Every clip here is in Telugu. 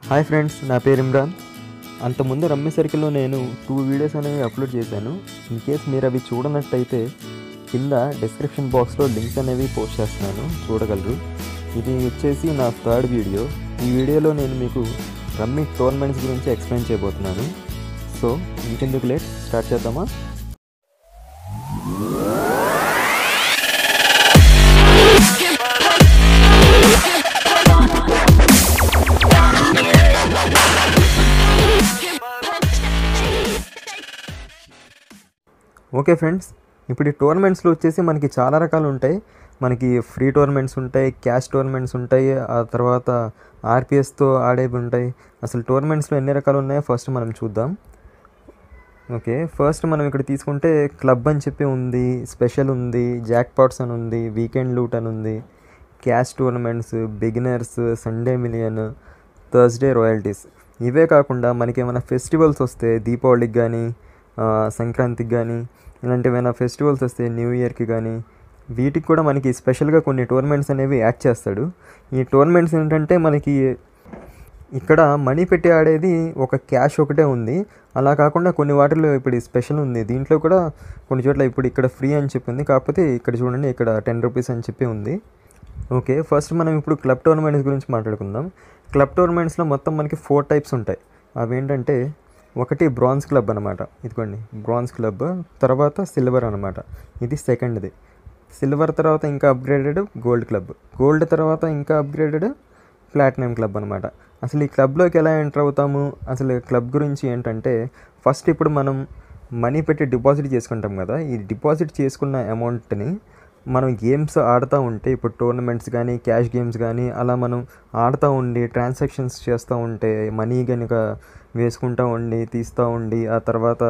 హాయ్ ఫ్రెండ్స్, నా పేరు ఇమ్రాన్. అంతకుముందు రమ్మీ సర్కిల్లో నేను 2 వీడియోస్ అనేవి అప్లోడ్ చేశాను. ఇన్ కేస్ మీరు అవి చూడనట్టయితే కింద డిస్క్రిప్షన్ బాక్స్లో లింక్స్ అనేవి పోస్ట్ చేస్తున్నాను, చూడగలరు. ఇది వచ్చేసి నా 3rd వీడియో. ఈ వీడియోలో నేను మీకు రమ్మీ టోర్నమెంట్స్ గురించి ఎక్స్ప్లెయిన్ చేయబోతున్నాను. సో ఇంకెందుకు లేట్, స్టార్ట్ చేద్దామా? ఓకే ఫ్రెండ్స్, ఇప్పుడు ఈ టోర్నమెంట్స్లో వచ్చేసి మనకి చాలా రకాలు ఉంటాయి. మనకి ఫ్రీ టోర్నమెంట్స్ ఉంటాయి, క్యాష్ టోర్నమెంట్స్ ఉంటాయి, ఆ తర్వాత ఆర్పిఎస్తో ఆడేవి ఉంటాయి. అసలు టోర్నమెంట్స్లో ఎన్ని రకాలు ఉన్నాయో ఫస్ట్ మనం చూద్దాం. ఓకే, ఫస్ట్ మనం ఇక్కడ తీసుకుంటే క్లబ్ అని చెప్పి ఉంది, స్పెషల్ ఉంది, జాక్ పాట్స్ అని ఉంది, వీకెండ్ లూట్ అని ఉంది, cash tournaments, beginners, Sunday million, Thursday royalties. ఇవే కాకుండా మనకి ఏమైనా ఫెస్టివల్స్ వస్తే, దీపావళికి కానీ సంక్రాంతికి కానీ ఇలాంటివైనా ఫెస్టివల్స్ వస్తే, న్యూ ఇయర్కి కానీ, వీటికి కూడా మనకి స్పెషల్గా కొన్ని టోర్నమెంట్స్ అనేవి యాడ్ చేస్తాడు. ఈ టోర్నమెంట్స్ ఏంటంటే మనకి ఇక్కడ మనీ పెట్టి ఆడేది ఒక క్యాష్ ఒకటే ఉంది. అలా కాకుండా కొన్ని వాటిల్లో ఇప్పుడు స్పెషల్ ఉంది. దీంట్లో కూడా కొన్ని చోట్ల ఇప్పుడు ఇక్కడ ఫ్రీ అని చెప్పి ఉంది, కాకపోతే ఇక్కడ చూడండి ఇక్కడ 10 రూపీస్ అని చెప్పి ఉంది. ఓకే, ఫస్ట్ మనం ఇప్పుడు క్లబ్ టోర్నమెంట్స్ గురించి మాట్లాడుకుందాం. క్లబ్ టోర్నమెంట్స్లో మొత్తం మనకి 4 టైప్స్ ఉంటాయి. అవి ఏంటంటే ఒకటి బ్రాంజ్ క్లబ్ అనమాట, ఇదిగోండి బ్రాంజ్ క్లబ్. తర్వాత సిల్వర్ అనమాట, ఇది సెకండ్ది. సిల్వర్ తర్వాత ఇంకా అప్గ్రేడెడ్ గోల్డ్ క్లబ్. గోల్డ్ తర్వాత ఇంకా అప్గ్రేడెడ్ ప్లాటినం క్లబ్ అనమాట. అసలు ఈ క్లబ్లోకి ఎలా ఎంటర్ అవుతాము, అసలు క్లబ్ గురించి ఏంటంటే ఫస్ట్ ఇప్పుడు మనం మనీ పెట్టి డిపాజిట్ చేసుకుంటాం కదా. ఈ డిపాజిట్ చేసుకున్న అమౌంట్ని మనం గేమ్స్ ఆడుతూ ఉంటే, ఇప్పుడు టోర్నమెంట్స్ కానీ క్యాష్ గేమ్స్ కానీ అలా మనం ఆడుతూ ఉండి ట్రాన్సాక్షన్స్ చేస్తూ ఉంటే, మనీ కనుక వేసుకుంటూ ఉండి తీస్తూ ఉండి ఆ తర్వాత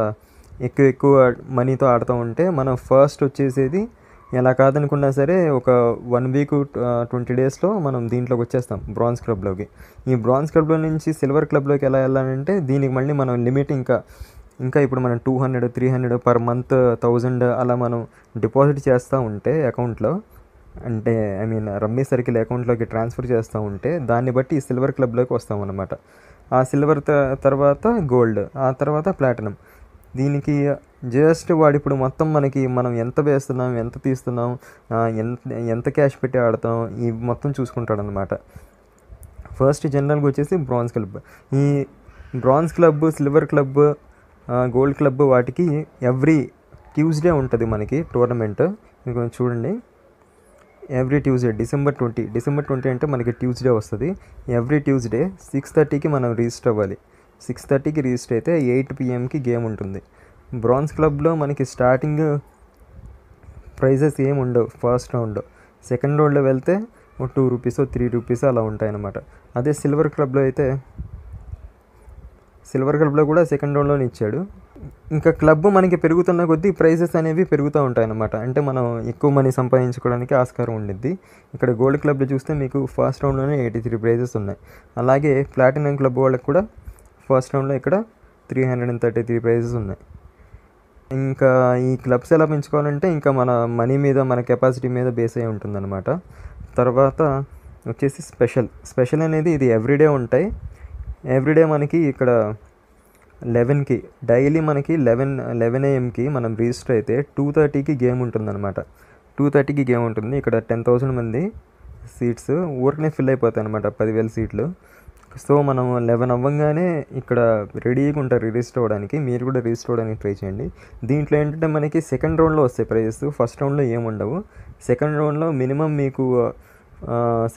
ఎక్కువ మనీతో ఆడుతూ ఉంటే మనం ఫస్ట్ వచ్చేసేది ఎలా కాదనుకున్నా సరే ఒక 1 వీక్ 20 డేస్లో మనం దీంట్లోకి వచ్చేస్తాం, బ్రాంజ్ క్లబ్లోకి. ఈ బ్రాంజ్ క్లబ్లో నుంచి సిల్వర్ క్లబ్లోకి ఎలా వెళ్ళాలంటే దీనికి మళ్ళీ మనం లిమిట్ ఇంకా ఇప్పుడు మనం 200, 300 పర్ మంత్ 1000 అలా మనం డిపాజిట్ చేస్తూ ఉంటే అకౌంట్లో, అంటే రమ్మీ సర్కిల్ అకౌంట్లోకి ట్రాన్స్ఫర్ చేస్తూ ఉంటే దాన్ని బట్టి ఈ సిల్వర్ క్లబ్లోకి వస్తాం అన్నమాట. ఆ సిల్వర్ తర్వాత గోల్డ్, ఆ తర్వాత ప్లాటినం. దీనికి జస్ట్ వాడు ఇప్పుడు మొత్తం మనం ఎంత వేస్తున్నాం, ఎంత తీస్తున్నాం, ఎంత క్యాష్ పెట్టి ఆడతాం, ఈ మొత్తం చూసుకుంటాడు అనమాట. ఫస్ట్ జనరల్గా వచ్చేసి బ్రాంజ్ క్లబ్. ఈ bronze club, silver club, gold club వాటికి ఎవ్రీ ట్యూస్డే ఉంటుంది మనకి టోర్నమెంట్. మీకు చూడండి, ఎవ్రీ ట్యూస్డే డిసెంబర్ 20 అంటే మనకి ట్యూస్డే వస్తుంది. ఎవ్రీ ట్యూస్డే 6:30కి మనం రిజిస్టర్ అవ్వాలి. 6:30కి రిజిస్టర్ అయితే 8 PM గేమ్ ఉంటుంది. బ్రాంజ్ క్లబ్లో మనకి స్టార్టింగ్ ప్రైజెస్ ఏమి ఉండవు. ఫస్ట్ రౌండ్, సెకండ్ రౌండ్లో వెళ్తే 2 రూపీస్ 3 రూపీస్ అలా ఉంటాయన్నమాట. అదే సిల్వర్ క్లబ్లో అయితే, సిల్వర్ క్లబ్లో కూడా సెకండ్ రౌండ్లోనే ఇచ్చాడు. ఇంకా క్లబ్ మనకి పెరుగుతున్న కొద్దీ ప్రైజెస్ అనేవి పెరుగుతూ ఉంటాయన్నమాట. అంటే మనం ఎక్కువ మనీ సంపాదించుకోవడానికి ఆస్కారం ఉండిద్ది. ఇక్కడ గోల్డ్ క్లబ్లో చూస్తే మీకు ఫస్ట్ రౌండ్లోనే 83 ప్రైజెస్ ఉన్నాయి. అలాగే ప్లాటినం క్లబ్ వాళ్ళకి కూడా ఫస్ట్ రౌండ్లో ఇక్కడ 333 ప్రైజెస్ ఉన్నాయి. ఇంకా ఈ క్లబ్స్ ఎలా పెంచుకోవాలంటే ఇంకా మన మనీ మీద, మన కెపాసిటీ మీద బేస్ అయి ఉంటుందన్నమాట. తర్వాత వచ్చేసి స్పెషల్ అనేది ఇది ఎవ్రీడే ఉంటాయి. ఎవ్రీడే మనకి ఇక్కడ 11కి డైలీ మనకి 11 AMకి మనం రిజిస్టర్ అయితే 2:30కి గేమ్ ఉంటుందన్నమాట. 2:30కి గేమ్ ఉంటుంది. ఇక్కడ 10,000 మంది సీట్స్ ఊరికనే ఫిల్ అయిపోతాయి అనమాట, 10,000 సీట్లు. సో మనం 11 అవ్వగానే ఇక్కడ రెడీగా ఉంటారు రిజిస్టర్ అవ్వడానికి. మీరు కూడా రిజిస్టర్ అవ్వడానికి ట్రై చేయండి. దీంట్లో ఏంటంటే మనకి సెకండ్ రౌండ్లో వస్తాయి ప్రైజెస్, ఫస్ట్ రౌండ్లో ఏముండవు. సెకండ్ రౌండ్లో మినిమం మీకు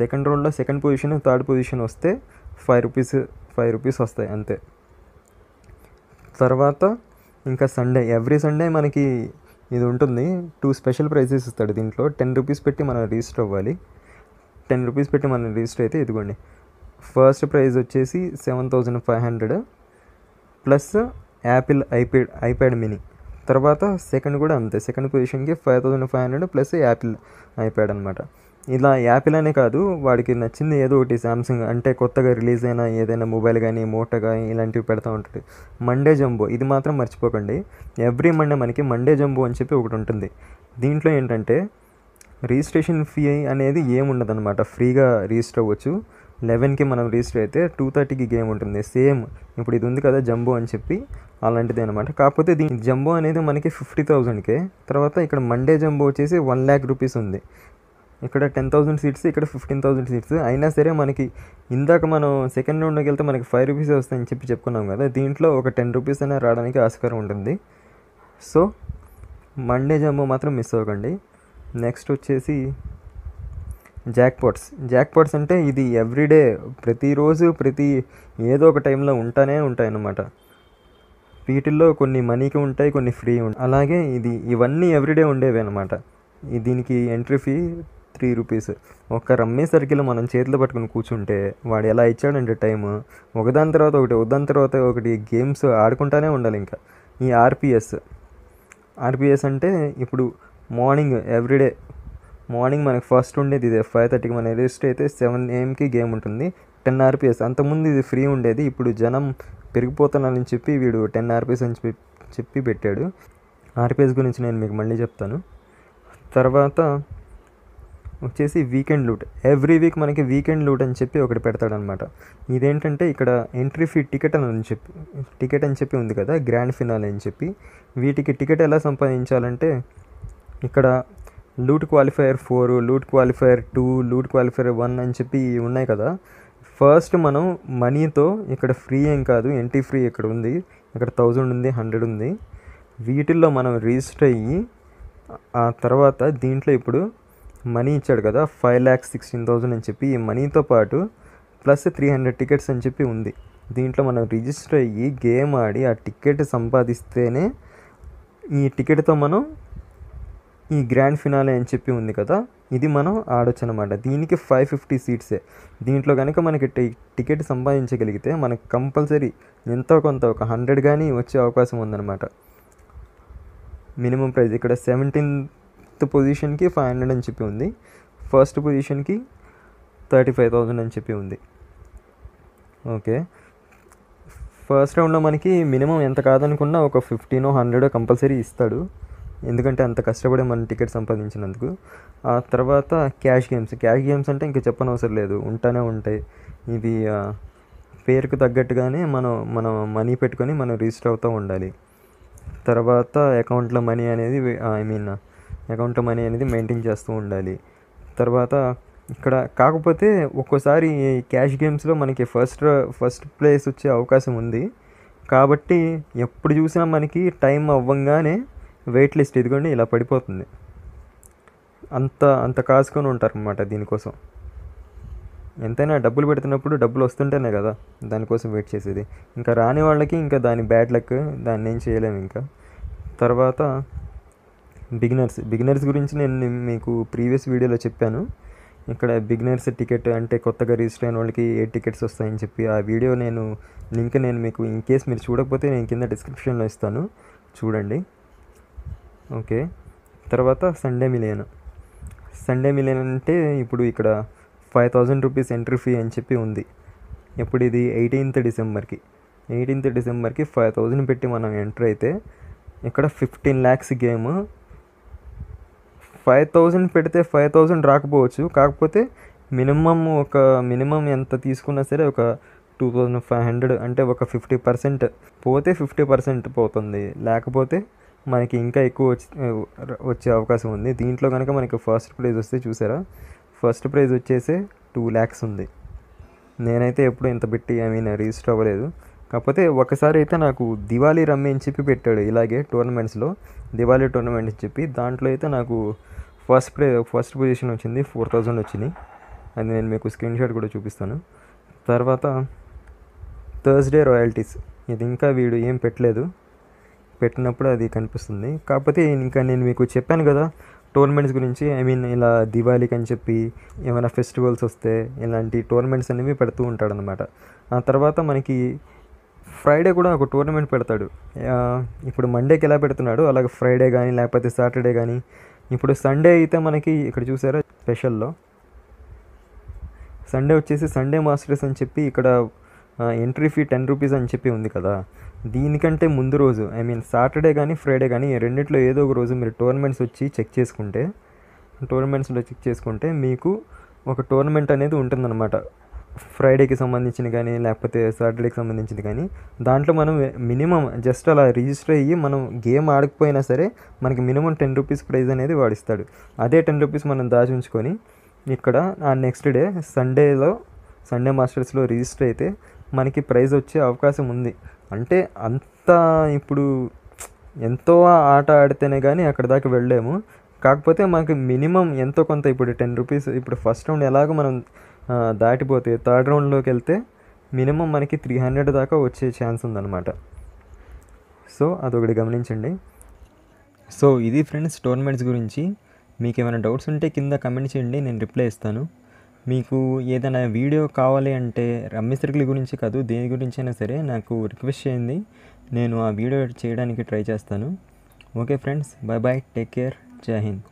సెకండ్ రౌండ్లో సెకండ్ పొజిషన్, థర్డ్ పొజిషన్ వస్తే 5 రూపీస్ వస్తాయి అంతే. తర్వాత ఇంకా సండే, ఎవ్రీ సండే మనకి ఇది ఉంటుంది. 2 స్పెషల్ ప్రైజెస్ ఇస్తాడు దీంట్లో. 10 రూపీస్ పెట్టి మనం రిజిస్టర్ అవ్వాలి. 10 రూపీస్ పెట్టి మనం రిజిస్టర్ అయితే ఇదిగోండి, ఫస్ట్ ప్రైజ్ వచ్చేసి 7,500 ప్లస్ యాపిల్ ఐప్యాడ్ మినీ. తర్వాత సెకండ్ కూడా అంతే, సెకండ్ పొజిషన్కి 5,500 ప్లస్ యాపిల్ ఐప్యాడ్ అనమాట. ఇలా యాపిల్ అనే కాదు, వాడికి నచ్చింది ఏదో ఒకటి, శాంసంగ్ అంటే కొత్తగా రిలీజ్ అయిన ఏదైనా మొబైల్ కానీ, మోటో కానీ ఇలాంటివి పెడతా ఉంటుంది. మండే జంబో, ఇది మాత్రం మర్చిపోకండి. ఎవ్రీ మండే మనకి మండే జంబో అని చెప్పి ఒకటి ఉంటుంది. దీంట్లో ఏంటంటే రిజిస్ట్రేషన్ ఫీ అనేది ఏముండదు అనమాట, ఫ్రీగా రిజిస్టర్ అవ్వచ్చు. 11కి మనం రిజిస్టర్ అయితే 2:30కి గేమ్ ఉంటుంది. సేమ్ ఇప్పుడు ఇది ఉంది కదా జంబో అని చెప్పి, అలాంటిదే అనమాట. కాకపోతే దీని జంబో అనేది మనకి 50,000కే. తర్వాత ఇక్కడ మండే జంబో వచ్చేసి 1,00,000 రూపీస్ ఉంది. ఇక్కడ 10,000 సీట్స్, ఇక్కడ 15,000 సీట్స్. అయినా సరే మనకి ఇందాక మనం సెకండ్ రౌండ్లోకి వెళ్తే మనకి 5 రూపీస్ వస్తాయని చెప్పి చెప్పుకున్నాం కదా, దీంట్లో ఒక 10 రూపీస్ అయినా రావడానికి ఆస్కారం ఉంటుంది. సో మండే జంబో మాత్రం మిస్ అవ్వకండి. నెక్స్ట్ వచ్చేసి జాక్పాట్స్ అంటే ఇది ఎవ్రీడే, ప్రతిరోజు ఏదో ఒక టైంలో ఉంటాయన్నమాట. వీటిల్లో కొన్ని మనీకి ఉంటాయి, కొన్ని ఫ్రీ ఉంటాయి. అలాగే ఇవన్నీ ఎవ్రీడే ఉండేవి అనమాట. దీనికి ఎంట్రీ ఫీ 3 రూపీస్. ఒక రమ్మీ సర్కిల్ మనం చేతిలో పట్టుకుని కూర్చుంటే వాడు ఎలా ఇచ్చాడంటే టైము, ఒకదాని తర్వాత ఒకటి గేమ్స్ ఆడుకుంటానే ఉండాలి. ఇంకా ఈ ఆర్పిఎస్ అంటే ఇప్పుడు ఎవ్రీడే మార్నింగ్ మనకి ఫస్ట్ ఉండేది ఇదే 5:30కి మన రిజిస్టర్ అయితే 7 AM గేమ్ ఉంటుంది. 10 RPS. అంతకుముందు ఇది ఫ్రీ ఉండేది, ఇప్పుడు జనం పెరిగిపోతున్నారని చెప్పి వీడు 10 RPS అని చెప్పి పెట్టాడు. ఆర్పిఎస్ గురించి నేను మీకు మళ్ళీ చెప్తాను. తర్వాత వచ్చేసి వీకెండ్ లూట్. ఎవ్రీ వీక్ మనకి వీకెండ్ లూట్ అని చెప్పి ఒకటి పెడతాడనమాట. ఇదేంటంటే ఇక్కడ ఎంట్రీ ఫీ టికెట్ అని చెప్పి ఉంది కదా, గ్రాండ్ ఫినాలే అని చెప్పి. వీటికి టికెట్ ఎలా సంపాదించాలంటే ఇక్కడ loot qualifier 4, loot qualifier 2, loot qualifier 1 అని చెప్పి ఉన్నాయి కదా. ఫస్ట్ మనం మనీతో, ఇక్కడ ఫ్రీ ఏం కాదు, ఎంట్రీ ఫ్రీ ఇక్కడ ఉంది, ఇక్కడ 1000 ఉంది, 100 ఉంది. వీటిల్లో మనం రిజిస్టర్ అయ్యి ఆ తర్వాత దీంట్లో ఇప్పుడు మనీ ఇచ్చాడు కదా 5,16,000 అని చెప్పి, ఈ మనీతో పాటు ప్లస్ 300 టికెట్స్ అని చెప్పి ఉంది. దీంట్లో మనం రిజిస్టర్ అయ్యి గేమ్ ఆడి ఆ టికెట్ సంపాదిస్తేనే ఈ టికెట్తో మనం ఈ గ్రాండ్ ఫినాలే అని చెప్పి ఉంది కదా, ఇది మనం ఆడొచ్చు అనమాట. దీనికి 550 సీట్సే. దీంట్లో కనుక మనకి టికెట్ సంపాదించగలిగితే మనకు కంపల్సరీ ఎంతో కొంత ఒక 100 కానీ వచ్చే అవకాశం ఉందన్నమాట. మినిమం ప్రైస్ ఇక్కడ 17th పొజిషన్కి 500 అని చెప్పి ఉంది, ఫస్ట్ పొజిషన్కి 35,000 అని చెప్పి ఉంది. ఓకే, ఫస్ట్ రౌండ్లో మనకి మినిమం ఎంత కాదనుకున్నా ఒక 15 100 కంపల్సరీ ఇస్తాడు, ఎందుకంటే అంత కష్టపడి మనం టికెట్ సంపాదించినందుకు. ఆ తర్వాత క్యాష్ గేమ్స్ అంటే ఇంకా చెప్పనవసరం లేదు, ఉంటానే ఉంటాయి. ఇవి పేరుకు తగ్గట్టుగానే మనం మనీ పెట్టుకొని మనం రిజిస్టర్ అవుతూ ఉండాలి. తర్వాత అకౌంట్లో మనీ అనేది మెయింటైన్ చేస్తూ ఉండాలి. తర్వాత ఇక్కడ కాకపోతే ఒక్కోసారి క్యాష్ గేమ్స్లో మనకి ఫస్ట్ ప్లేస్ వచ్చే అవకాశం ఉంది. కాబట్టి ఎప్పుడు చూసినా మనకి టైం అవ్వంగానే వెయిట్ లిస్ట్ ఇదిగోండి ఇలా పడిపోతుంది. అంత కాసుకొని ఉంటారనమాట దీనికోసం. ఎంతైనా డబ్బులు పెడుతున్నప్పుడు డబ్బులు వస్తుంటేనే కదా దానికోసం వెయిట్ చేసేది. ఇంకా రాని వాళ్ళకి ఇంకా దాని బ్యాడ్ లక్, దాన్ని ఏం చేయలేము ఇంకా. తర్వాత బిగినర్స్ గురించి నేను మీకు ప్రీవియస్ వీడియోలో చెప్పాను. ఇక్కడ బిగినర్స్ టికెట్ అంటే కొత్తగా రిజిస్టర్ అయిన వాళ్ళకి 8 టికెట్స్ వస్తాయని చెప్పి, ఆ వీడియో లింక్ నేను మీకు ఇన్ కేస్ మీరు చూడకపోతే నేను కింద డిస్క్రిప్షన్లో ఇస్తాను, చూడండి. ఓకే, తర్వాత సండే మిలియన్ అంటే ఇప్పుడు ఇక్కడ 5,000 రూపీస్ ఎంట్రీ ఫీ అని చెప్పి ఉంది. ఇప్పుడు ఇది 18th డిసెంబర్కి 5,000 పెట్టి మనం ఎంటర్ అయితే ఇక్కడ 15 lakhs గేమ్. 5,000 పెడితే 5,000 రాకపోవచ్చు, కాకపోతే మినిమం ఎంత తీసుకున్నా సరే ఒక 2,500 అంటే ఒక 50% పోతే 50% పోతుంది, లేకపోతే మనకి ఇంకా ఎక్కువ వచ్చే అవకాశం ఉంది. దీంట్లో కనుక మనకి ఫస్ట్ ప్రైజ్ వస్తే చూసారా, ఫస్ట్ ప్రైజ్ వచ్చేసి 2 lakhs ఉంది. నేనైతే ఎప్పుడు ఇంత పెట్టి రిజిస్టర్ అవ్వలేదు. కాకపోతే ఒకసారి అయితే నాకు దివాళీ రమ్మీ అని చెప్పి పెట్టాడు, ఇలాగే టోర్నమెంట్స్లో దివాళీ టోర్నమెంట్ అని చెప్పి. దాంట్లో అయితే నాకు ఫస్ట్ పొజిషన్ వచ్చింది, 4,000 వచ్చినాయి. అది నేను మీకు స్క్రీన్ షాట్ కూడా చూపిస్తాను. తర్వాత థర్స్డే రాయల్టీస్, ఇది ఇంకా వీడు ఏం పెట్టినప్పుడు అది కనిపిస్తుంది. కాకపోతే ఇంకా నేను మీకు చెప్పాను కదా టోర్నమెంట్స్ గురించి, ఇలా దివాళీకి అని చెప్పి ఏమైనా ఫెస్టివల్స్ వస్తే ఇలాంటి టోర్నమెంట్స్ అనేవి పెడుతూ ఉంటాడనమాట. ఆ తర్వాత మనకి ఫ్రైడే కూడా ఒక టోర్నమెంట్ పెడతాడు. ఇప్పుడు మండేకి ఎలా పెడుతున్నాడు అలాగే ఫ్రైడే కానీ లేకపోతే సాటర్డే కానీ. ఇప్పుడు సండే అయితే మనకి ఇక్కడ చూసారా స్పెషల్లో సండే వచ్చేసి సండే మాస్టర్స్ అని చెప్పి ఇక్కడ ఎంట్రీ ఫీ 10 రూపీస్ అని చెప్పి ఉంది కదా. దీనికంటే ముందు రోజు సాటర్డే కానీ ఫ్రైడే కానీ రెండిట్లో ఏదో ఒక రోజు మీరు టోర్నమెంట్స్లో చెక్ చేసుకుంటే మీకు ఒక టోర్నమెంట్ అనేది ఉంటుందన్నమాట. ఫ్రైడేకి సంబంధించింది కానీ లేకపోతే సాటర్డేకి సంబంధించింది కానీ దాంట్లో మనం మినిమం జస్ట్ అలా రిజిస్టర్ అయ్యి మనం గేమ్ ఆడకపోయినా సరే మనకి మినిమం 10 రూపీస్ ప్రైజ్ అనేది వాడిస్తాడు. అదే 10 రూపీస్ మనం దాచి ఉంచుకొని ఇక్కడ ఆ నెక్స్ట్ డే సండే మాస్టర్స్లో రిజిస్టర్ అయితే మనకి ప్రైజ్ వచ్చే అవకాశం ఉంది. అంటే అంత ఇప్పుడు ఎంతో ఆట ఆడితేనే కానీ అక్కడ దాకా వెళ్ళాము. కాకపోతే మనకి మినిమం ఎంతో కొంత ఇప్పుడు 10 రూపీస్ ఇప్పుడు ఫస్ట్ రౌండ్ ఎలాగో మనం దాటిపోతే థర్డ్ రౌండ్లోకి వెళ్తే మినిమం మనకి 300 దాకా వచ్చే ఛాన్స్ ఉందన్నమాట. సో అదొకటి గమనించండి. సో ఇది ఫ్రెండ్స్ టోర్నమెంట్స్ గురించి. మీకు ఏమైనా డౌట్స్ ఉంటే కింద కమెంట్ చేయండి, నేను రిప్లై ఇస్తాను. మీకు ఏదైనా వీడియో కావాలి అంటే రమ్మీ సర్కిల్ గురించి కాదు, దేని గురించి అయినా సరే నాకు రిక్వెస్ట్ చేయండి, నేను ఆ వీడియో చేయడానికి ట్రై చేస్తాను. Okay friends, bye bye, take care, జై హింద్.